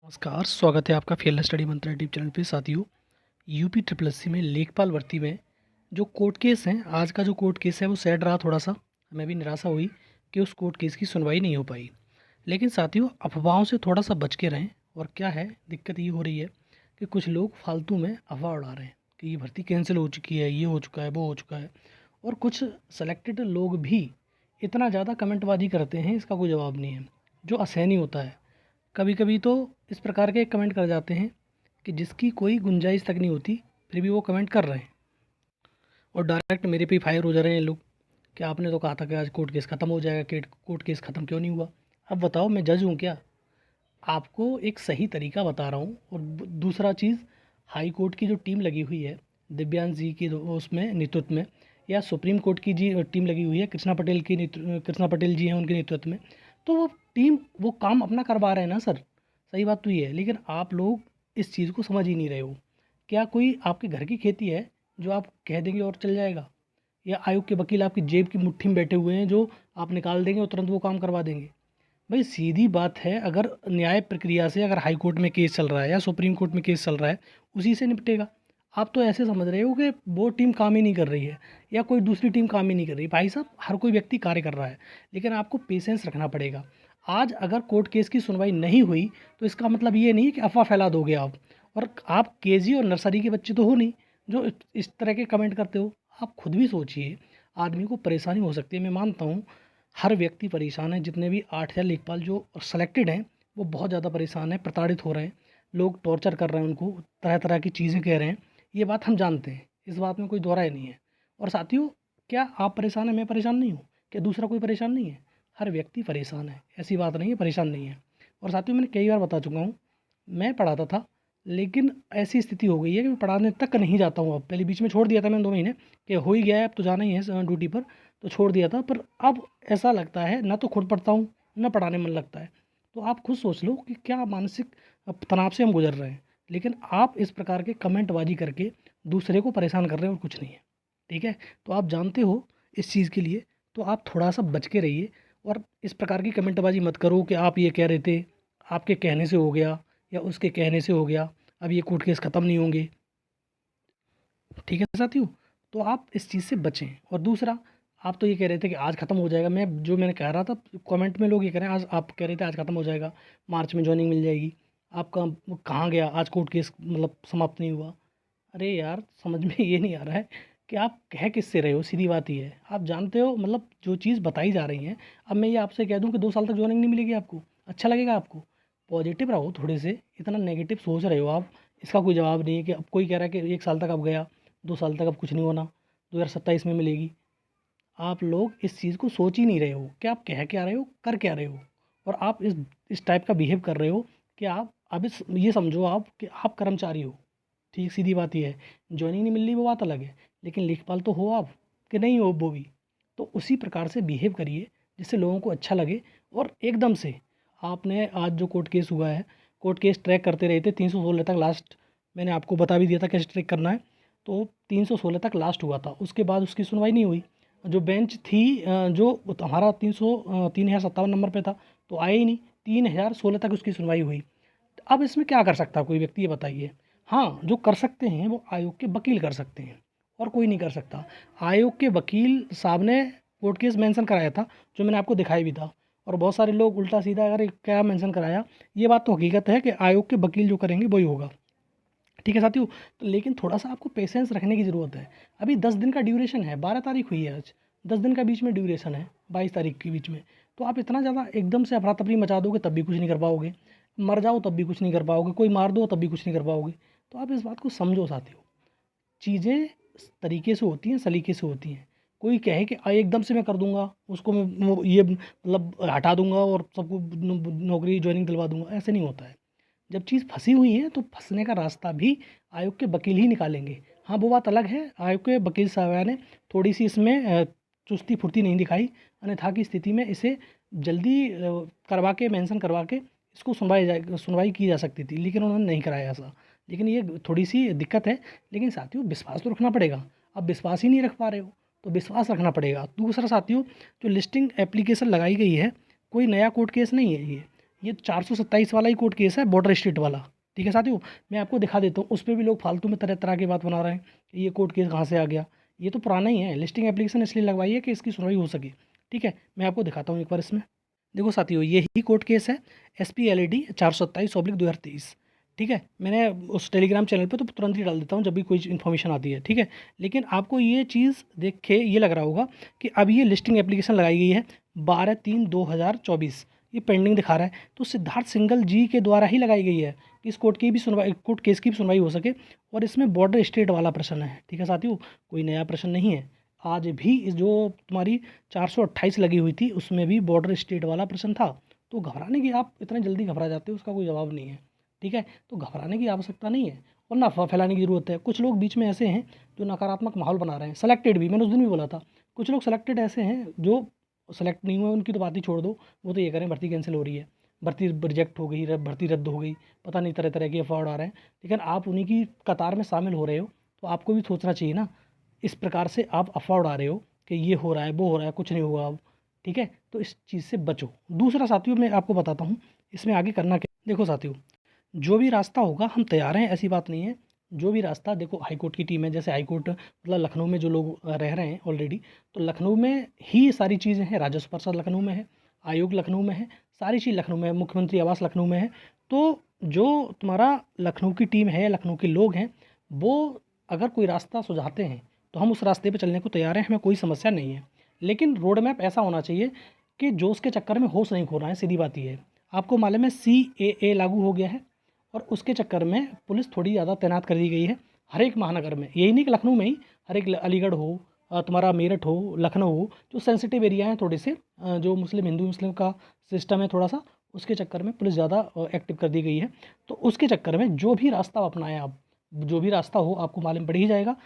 नमस्कार, स्वागत है आपका फेयरलेस स्टडी मंत्र यूट्यूब चैनल पे। साथियों, यूपी ट्रिपल एससी में लेखपाल भर्ती में जो कोर्ट केस हैं, आज का जो कोर्ट केस है वो सैड रहा थोड़ा सा। हमें भी निराशा हुई कि उस कोर्ट केस की सुनवाई नहीं हो पाई। लेकिन साथियों, अफवाहों से थोड़ा सा बच के रहें। और क्या है, दिक्कत ये हो रही है कि कुछ लोग फालतू में अफवाह उड़ा रहे हैं कि ये भर्ती कैंसिल हो चुकी है, ये हो चुका है, वो हो चुका है। और कुछ सेलेक्टेड लोग भी इतना ज़्यादा कमेंटबाजी करते हैं, इसका कोई जवाब नहीं है, जो असहनीय होता है। कभी कभी तो इस प्रकार के कमेंट कर जाते हैं कि जिसकी कोई गुंजाइश तक नहीं होती, फिर भी वो कमेंट कर रहे हैं और डायरेक्ट मेरे पे ही फायर हो जा रहे हैं लोग कि आपने तो कहा था कि आज कोर्ट केस ख़त्म हो जाएगा, कोर्ट केस ख़त्म क्यों नहीं हुआ। अब बताओ, मैं जज हूँ क्या? आपको एक सही तरीका बता रहा हूँ। और दूसरा चीज़, हाई कोर्ट की जो टीम लगी हुई है दिव्यांश जी की उसमें नेतृत्व में, या सुप्रीम कोर्ट की जी टीम लगी हुई है कृष्णा पटेल जी हैं उनके नेतृत्व में, तो वो टीम वो काम अपना करवा रहे हैं ना सर। सही बात तो ये है, लेकिन आप लोग इस चीज़ को समझ ही नहीं रहे हो। क्या कोई आपके घर की खेती है जो आप कह देंगे और चल जाएगा? या आयोग के वकील आपकी जेब की मुट्ठी में बैठे हुए हैं जो आप निकाल देंगे और तुरंत वो काम करवा देंगे? भाई सीधी बात है, अगर न्याय प्रक्रिया से अगर हाई कोर्ट में केस चल रहा है या सुप्रीम कोर्ट में केस चल रहा है, उसी से निपटेगा। आप तो ऐसे समझ रहे हो कि वो टीम काम ही नहीं कर रही है या कोई दूसरी टीम काम ही नहीं कर रही। भाई साहब, हर कोई व्यक्ति कार्य कर रहा है, लेकिन आपको पेशेंस रखना पड़ेगा। आज अगर कोर्ट केस की सुनवाई नहीं हुई तो इसका मतलब ये नहीं कि अफवाह फैला दोगे आप। और आप केजी और नर्सरी के बच्चे तो हो नहीं जो इस तरह के कमेंट करते हो। आप खुद भी सोचिए, आदमी को परेशानी हो सकती है। मैं मानता हूँ हर व्यक्ति परेशान है। जितने भी 8,000 लेखपाल जो सेलेक्टेड हैं वो बहुत ज़्यादा परेशान है, प्रताड़ित हो रहे हैं, लोग टॉर्चर कर रहे हैं उनको, तरह तरह की चीज़ें कह रहे हैं। ये बात हम जानते हैं, इस बात में कोई दो राय नहीं है। और साथियों, क्या आप परेशान हैं? मैं परेशान नहीं हूँ? क्या दूसरा कोई परेशान नहीं है? हर व्यक्ति परेशान है, ऐसी बात नहीं है परेशान नहीं है। और साथियों, मैंने कई बार बता चुका हूँ, मैं पढ़ाता था, लेकिन ऐसी स्थिति हो गई है कि मैं पढ़ाने तक नहीं जाता हूँ। अब पहले बीच में छोड़ दिया था मैंने 2 महीने कि हो ही गया है, अब तो जाना ही है ड्यूटी पर, तो छोड़ दिया था। पर अब ऐसा लगता है ना तो खुद पढ़ता हूँ ना पढ़ाने मन लगता है। तो आप खुद सोच लो कि क्या मानसिक तनाव से हम गुजर रहे हैं। लेकिन आप इस प्रकार के कमेंटबाजी करके दूसरे को परेशान कर रहे हो और कुछ नहीं है। ठीक है, तो आप जानते हो इस चीज़ के लिए, तो आप थोड़ा सा बच के रहिए। और इस प्रकार की कमेंटबाजी मत करो कि आप ये कह रहे थे, आपके कहने से हो गया, या उसके कहने से हो गया, अब ये कोर्ट केस ख़त्म नहीं होंगे। ठीक है साथियों, तो आप इस चीज़ से बचें। और दूसरा, आप तो ये कह रहे थे कि आज ख़त्म हो जाएगा। मैंने कह रहा था, कमेंट में लोग ये कह रहे हैं, आज आप कह रहे थे आज ख़त्म हो जाएगा, मार्च में जॉइनिंग मिल जाएगी। आपका वो कहाँ गया? आज कोर्ट केस मतलब समाप्त नहीं हुआ। अरे यार, समझ में ये नहीं आ रहा है कि आप कह किससे रहे हो। सीधी बात ही है, आप जानते हो मतलब जो चीज़ बताई जा रही है। अब मैं ये आपसे कह दूं कि 2 साल तक जॉइनिंग नहीं मिलेगी आपको, अच्छा लगेगा आपको? पॉजिटिव रहो थोड़े से, इतना नेगेटिव सोच रहे हो आप, इसका कोई जवाब नहीं है। कि अब कोई कह रहा है कि 1 साल तक अब गया, 2 साल तक अब कुछ नहीं होना, 2027 में मिलेगी। आप लोग इस चीज़ को सोच ही नहीं रहे हो कि आप कह क्या रहे हो, कर क्या रहे हो। और आप इस टाइप का बिहेव कर रहे हो कि आप अब इस ये समझो आप कि आप कर्मचारी हो। ठीक, सीधी बात ये है। जॉइनिंग नहीं मिल रही वो बात अलग है, लेकिन लेखपाल तो हो आप, कि नहीं हो वो भी। तो उसी प्रकार से बिहेव करिए जिससे लोगों को अच्छा लगे। और एकदम से आपने आज जो कोर्ट केस हुआ है, कोर्ट केस ट्रैक करते रहे थे 316 तक लास्ट। मैंने आपको बता भी दिया था कैसे ट्रैक करना है। तो 316 तक लास्ट हुआ था, उसके बाद उसकी सुनवाई नहीं हुई। जो बेंच थी जो हमारा 3,057 नंबर पे था, तो आए ही नहीं। 3,016 तक उसकी सुनवाई हुई। अब इसमें क्या कर सकता है कोई व्यक्ति, ये बताइए? हाँ, जो कर सकते हैं वो आयोग के वकील कर सकते हैं, और कोई नहीं कर सकता। आयोग के वकील साहब ने कोर्ट केस मेंशन कराया था, जो मैंने आपको दिखाई भी था। और बहुत सारे लोग उल्टा सीधा अगर क्या मेंशन कराया, ये बात तो हकीकत है कि आयोग के वकील जो करेंगे वही होगा। ठीक है साथियों, तो लेकिन थोड़ा सा आपको पेशेंस रखने की ज़रूरत है। अभी 10 दिन का ड्यूरेशन है, 12 तारीख हुई है आज, 10 दिन का बीच में ड्यूरेशन है, 22 तारीख के बीच में। तो आप इतना ज़्यादा एकदम से अफरा तफरी मचा दोगे तब भी कुछ नहीं कर पाओगे, मर जाओ तब भी कुछ नहीं कर पाओगे, कोई मार दो तब भी कुछ नहीं कर पाओगे। तो आप इस बात को समझो साथियों, चीज़ें तरीके से होती हैं, सलीके से होती हैं। कोई कहे कि एकदम से मैं कर दूंगा उसको, मैं ये मतलब हटा दूंगा और सबको नौकरी ज्वाइनिंग दिलवा दूंगा, ऐसे नहीं होता है। जब चीज़ फंसी हुई है तो फंसने का रास्ता भी आयोग के वकील ही निकालेंगे। हाँ, वो बात अलग है, आयोग के वकील साहब ने थोड़ी सी इसमें चुस्ती फुर्ती नहीं दिखाई, अन्यथा की स्थिति में इसे जल्दी करवा के मेंशन करवा के इसको सुनवाई की जा सकती थी, लेकिन उन्होंने नहीं कराया ऐसा। लेकिन ये थोड़ी सी दिक्कत है। लेकिन साथियों, विश्वास तो रखना पड़ेगा। अब विश्वास ही नहीं रख पा रहे हो तो विश्वास रखना पड़ेगा। दूसरा साथियों, जो लिस्टिंग एप्लीकेशन लगाई गई है, कोई नया कोर्ट केस नहीं है ये। ये 427 वाला ही कोर्ट केस है, बॉर्डर स्टेट वाला। ठीक है साथियों, मैं आपको दिखा देता हूँ। उस पर भी लोग फालतू में तरह तरह की बात बना रहे हैं कि ये कोर्ट केस कहाँ से आ गया। ये तो पुराना ही है, लिस्टिंग एप्लीकेशन इसलिए लगवाई है कि इसकी सुनवाई हो सके। ठीक है, मैं आपको दिखाता हूँ एक बार इसमें। देखो साथियों, यही कोर्ट केस है, SPLAD 427/2023। ठीक है, मैंने उस टेलीग्राम चैनल पे तो तुरंत ही डाल देता हूँ जब भी कोई इन्फॉर्मेशन आती है। ठीक है, लेकिन आपको ये चीज़ देख के ये लग रहा होगा कि अब ये लिस्टिंग एप्लीकेशन लगाई गई है 12/3/2024, ये पेंडिंग दिखा रहा है। तो सिद्धार्थ सिंघल जी के द्वारा ही लगाई गई है कि इस कोर्ट की भी सुनवाई, कोर्ट केस की भी सुनवाई हो सके। और इसमें बॉर्डर स्टेट वाला प्रश्न है। ठीक है साथियों, कोई नया प्रश्न नहीं है। आज भी इस जो तुम्हारी 428 लगी हुई थी उसमें भी बॉर्डर स्टेट वाला प्रश्न था। तो घबराने की, आप इतने जल्दी घबरा जाते हो उसका कोई जवाब नहीं है। ठीक है, तो घबराने की आवश्यकता नहीं है और ना अफवाह फैलाने की ज़रूरत है। कुछ लोग बीच में ऐसे हैं जो नकारात्मक माहौल बना रहे हैं, सेलेक्टेड भी, मैंने उस दिन भी बोला था। कुछ लोग सेलेक्टेड ऐसे हैं जो सेलेक्ट नहीं हुए, उनकी तो बात ही छोड़ दो। वो तो ये करें भर्ती कैंसिल हो रही है, भर्ती रिजेक्ट हो गई, भर्ती रद्द हो गई, पता नहीं तरह तरह के अफवाह आ रहे हैं। लेकिन आप उन्हीं की कतार में शामिल हो रहे हो, तो आपको भी सोचना चाहिए ना। इस प्रकार से आप अफवाह उड़ा रहे हो कि ये हो रहा है, वो हो रहा है, कुछ नहीं होगा अब। ठीक है, तो इस चीज़ से बचो। दूसरा साथियों, मैं आपको बताता हूँ इसमें आगे करना क्या। देखो साथियों, जो भी रास्ता होगा हम तैयार हैं, ऐसी बात नहीं है। जो भी रास्ता, देखो हाईकोर्ट की टीम है, जैसे हाईकोर्ट मतलब लखनऊ में जो लोग रह रहे हैं ऑलरेडी, तो लखनऊ में ही सारी चीज़ें हैं। राजस्व परिषद लखनऊ में है, आयोग लखनऊ में है, सारी चीज़ लखनऊ में है, मुख्यमंत्री आवास लखनऊ में है। तो जो तुम्हारा लखनऊ की टीम है, लखनऊ के लोग हैं, वो अगर कोई रास्ता सुझाते हैं तो हम उस रास्ते पर चलने को तैयार हैं, हमें कोई समस्या नहीं है। लेकिन रोड मैप ऐसा होना चाहिए कि जोश के चक्कर में होश नहीं खोना है, सीधी बात ये है। आपको मालूम है CAA लागू हो गया है और उसके चक्कर में पुलिस थोड़ी ज़्यादा तैनात कर दी गई है हर एक महानगर में। यही नहीं कि लखनऊ में ही, हर एक अलीगढ़ हो, तुम्हारा मेरठ हो, लखनऊ हो, जो सेंसिटिव एरिया हैं थोड़े से, जो मुस्लिम, हिंदू मुस्लिम का सिस्टम है थोड़ा सा, उसके चक्कर में पुलिस ज़्यादा एक्टिव कर दी गई है। तो उसके चक्कर में जो भी रास्ता अपनाएं आप, जो भी रास्ता हो, आपको मालूम पड़ ही जाएगा।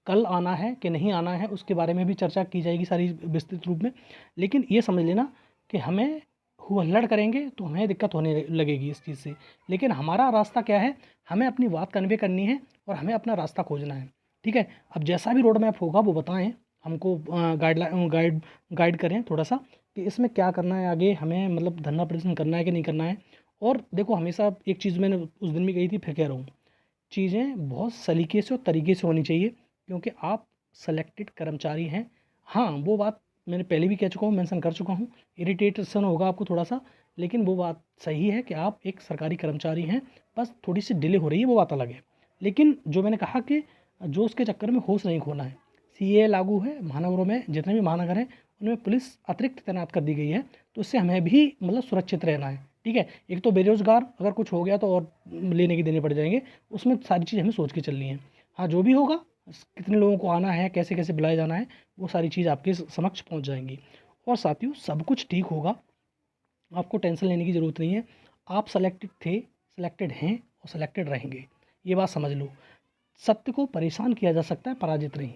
कल आना है कि नहीं आना है उसके बारे में भी चर्चा की जाएगी सारी विस्तृत रूप में। लेकिन ये समझ लेना कि हमें हल्लड़ करेंगे तो हमें दिक्कत होने लगेगी इस चीज़ से। लेकिन हमारा रास्ता क्या है, हमें अपनी बात कन्वे करनी है और हमें अपना रास्ता खोजना है। ठीक है, अब जैसा भी रोड मैप होगा वो बताएं हमको, गाइड करें थोड़ा सा कि इसमें क्या करना है आगे, हमें मतलब धरना प्रदर्शन करना है कि नहीं करना है। और देखो, हमेशा एक चीज़ मैंने उस दिन भी कही थी, फिर कह रहा हूँ, चीज़ें बहुत सलीके से और तरीके से होनी चाहिए, क्योंकि आप सेलेक्टेड कर्मचारी हैं। हाँ, वो बात मैंने पहले भी कह चुका हूँ, मेंशन कर चुका हूँ, इरिटेशन होगा आपको थोड़ा सा, लेकिन वो बात सही है कि आप एक सरकारी कर्मचारी हैं। बस थोड़ी सी डिले हो रही है, वो बात अलग है। लेकिन जो मैंने कहा कि जो उसके चक्कर में होश नहीं खोना है। CAA लागू है, महानगरों में जितने भी महानगर हैं उनमें पुलिस अतिरिक्त तैनात कर दी गई है, तो उससे हमें भी मतलब सुरक्षित रहना है। ठीक है, एक तो बेरोजगार अगर कुछ हो गया तो और लेने के देने पड़ जाएंगे, उसमें सारी चीज़ हमें सोच के चलनी है। हाँ, जो भी होगा, कितने लोगों को आना है, कैसे कैसे बुलाया जाना है, वो सारी चीज़ आपके समक्ष पहुंच जाएंगी। और साथियों, सब कुछ ठीक होगा, आपको टेंशन लेने की ज़रूरत नहीं है। आप सेलेक्टेड थे, सेलेक्टेड हैं और सेलेक्टेड रहेंगे, ये बात समझ लो। सत्य को परेशान किया जा सकता है, पराजित नहीं।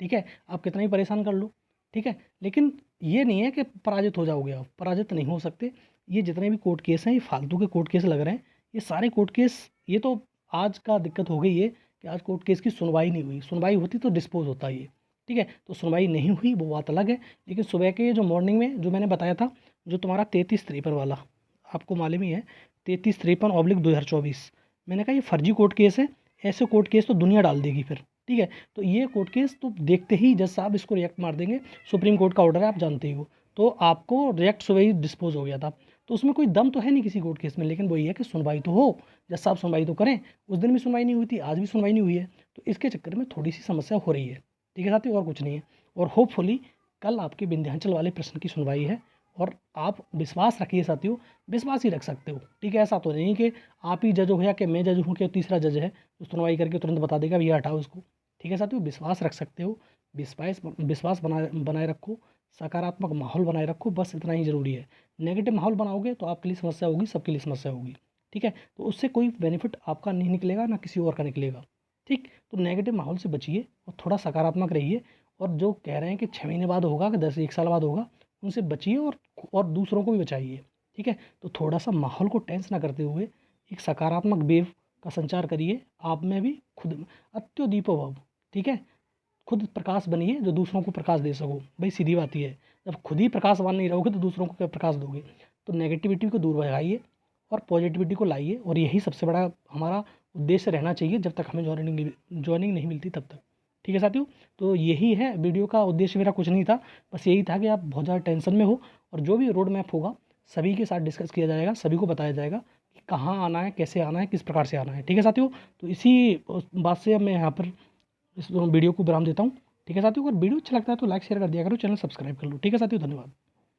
ठीक है, आप कितना ही परेशान कर लो, ठीक है, लेकिन ये नहीं है कि पराजित हो जाओगे, आप पराजित नहीं हो सकते। ये जितने भी कोर्ट केस हैं, ये फालतू के कोर्ट केस लग रहे हैं, ये सारे कोर्ट केस, ये तो आज का दिक्कत हो गई है कि आज कोर्ट केस की सुनवाई नहीं हुई। सुनवाई होती तो डिस्पोज होता ये। ठीक है, तो सुनवाई नहीं हुई वो बात अलग है। लेकिन सुबह के जो मॉर्निंग में जो मैंने बताया था, जो तुम्हारा 3353 वाला, आपको मालूम ही है, 3353/2024, मैंने कहा ये फर्जी कोर्ट केस है। ऐसे कोर्ट केस तो दुनिया डाल देगी फिर। ठीक है, तो ये कोर्ट केस तो देखते ही जज साहब इसको रिएक्ट मार देंगे। सुप्रीम कोर्ट का ऑर्डर है, आप जानते ही हो। तो आपको रिएक्ट सुबह ही डिस्पोज हो गया था। तो उसमें कोई दम तो है नहीं किसी कोर्ट केस में, लेकिन वही है कि सुनवाई तो हो, जज साहब सुनवाई तो करें। उस दिन भी सुनवाई नहीं हुई थी, आज भी सुनवाई नहीं हुई है, तो इसके चक्कर में थोड़ी सी समस्या हो रही है। ठीक है साथियों, और कुछ नहीं है। और होपफुली कल आपके विंध्याचल वाले प्रश्न की सुनवाई है, और आप विश्वास रखिए साथियों, विश्वास ही रख सकते हो। ठीक है, ऐसा तो नहीं कि आप ही जज हो या कि मैं जज हूँ कि तीसरा जज है जो सुनवाई करके तुरंत बता देगा भैया हटाओ इसको। ठीक है साथियों, विश्वास रख सकते हो, विश्वास विश्वास बनाए बनाए रखो, सकारात्मक माहौल बनाए रखो, बस इतना ही ज़रूरी है। नेगेटिव माहौल बनाओगे तो आपके लिए समस्या होगी, सबके लिए समस्या होगी। ठीक है, तो उससे कोई बेनिफिट आपका नहीं निकलेगा, ना किसी और का निकलेगा। ठीक, तो नेगेटिव माहौल से बचिए और थोड़ा सकारात्मक रहिए। और जो कह रहे हैं कि 6 महीने बाद होगा, कि 1 साल बाद होगा, उनसे बचिए और दूसरों को भी बचाइए। ठीक है, तो थोड़ा सा माहौल को टेंस ना करते हुए एक सकारात्मक वेव का संचार करिए। आप में भी खुद अत्यो दीपो भव। ठीक है, खुद प्रकाश बनिए जो दूसरों को प्रकाश दे सको। भाई सीधी बात ही है, जब खुद ही प्रकाशवान नहीं रहोगे तो दूसरों को क्या प्रकाश दोगे। तो नेगेटिविटी को दूर भगाइए और पॉजिटिविटी को लाइए, और यही सबसे बड़ा हमारा उद्देश्य रहना चाहिए जब तक हमें जॉइनिंग नहीं मिलती तब तक। ठीक है साथियों, तो यही है वीडियो का उद्देश्य, मेरा कुछ नहीं था, बस यही था कि आप बहुत ज़्यादा टेंशन में हो, और जो भी रोड मैप होगा सभी के साथ डिस्कस किया जाएगा, सभी को बताया जाएगा कि कहाँ आना है, कैसे आना है, किस प्रकार से आना है। ठीक है साथियों, तो इसी बात से अब मैं यहाँ पर इस वीडियो को विराम देता हूँ। ठीक है साथियों, अगर वीडियो अच्छा लगता है तो लाइक शेयर कर दिया करो, चैनल सब्सक्राइब कर लो। ठीक है साथियों, धन्यवाद।